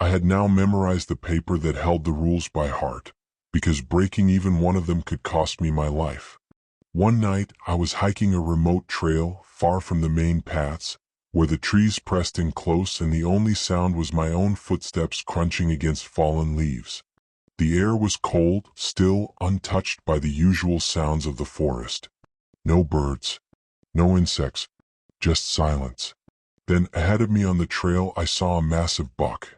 I had now memorized the paper that held the rules by heart, because breaking even one of them could cost me my life. One night, I was hiking a remote trail far from the main paths, where the trees pressed in close and the only sound was my own footsteps crunching against fallen leaves. The air was cold, still, untouched by the usual sounds of the forest. No birds, no insects, just silence. Then, ahead of me on the trail, I saw a massive buck.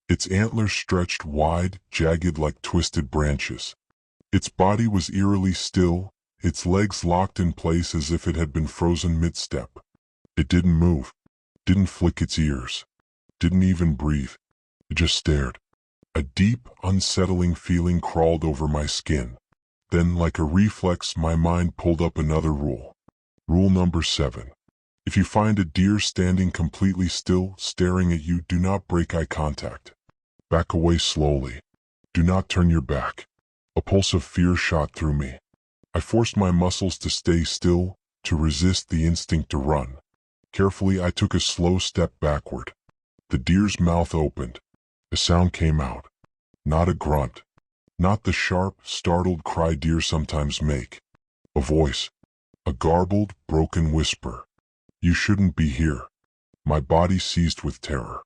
Its antlers stretched wide, jagged like twisted branches. Its body was eerily still, its legs locked in place as if it had been frozen mid-step. It didn't move, didn't flick its ears, didn't even breathe. It just stared. A deep, unsettling feeling crawled over my skin. Then, like a reflex, my mind pulled up another rule. Rule number 7. If you find a deer standing completely still, staring at you, do not break eye contact. Back away slowly. Do not turn your back. A pulse of fear shot through me. I forced my muscles to stay still, to resist the instinct to run. Carefully, I took a slow step backward. The deer's mouth opened. A sound came out. Not a grunt. Not the sharp, startled cry deer sometimes make. A voice. A garbled, broken whisper. You shouldn't be here. My body seized with terror.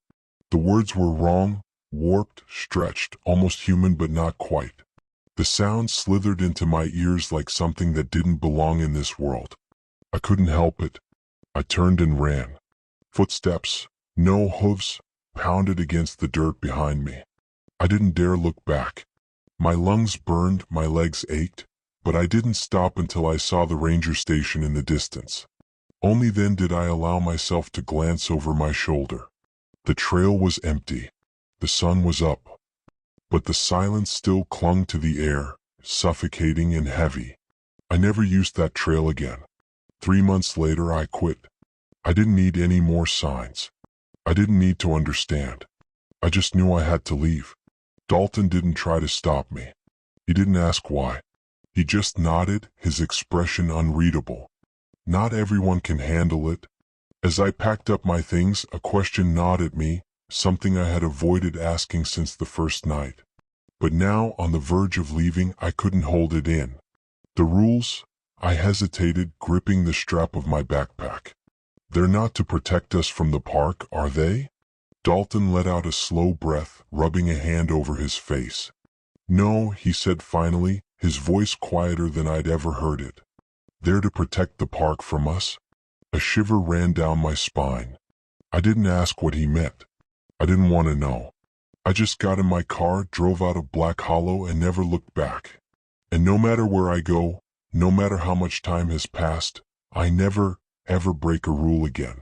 The words were wrong, warped, stretched, almost human but not quite. The sound slithered into my ears like something that didn't belong in this world. I couldn't help it. I turned and ran. Footsteps, no hooves, pounded against the dirt behind me. I didn't dare look back. My lungs burned, my legs ached, but I didn't stop until I saw the ranger station in the distance. Only then did I allow myself to glance over my shoulder. The trail was empty. The sun was up. But the silence still clung to the air, suffocating and heavy. I never used that trail again. 3 months later, I quit. I didn't need any more signs. I didn't need to understand. I just knew I had to leave. Dalton didn't try to stop me. He didn't ask why. He just nodded, his expression unreadable. Not everyone can handle it. As I packed up my things, a question gnawed at me, something I had avoided asking since the first night. But now, on the verge of leaving, I couldn't hold it in. The rules? I hesitated, gripping the strap of my backpack. They're not to protect us from the park, are they? Dalton let out a slow breath, rubbing a hand over his face. No, he said finally, his voice quieter than I'd ever heard it. They're to protect the park from us? A shiver ran down my spine. I didn't ask what he meant. I didn't want to know. I just got in my car, drove out of Black Hollow, and never looked back. And no matter where I go, no matter how much time has passed, I never, ever break a rule again.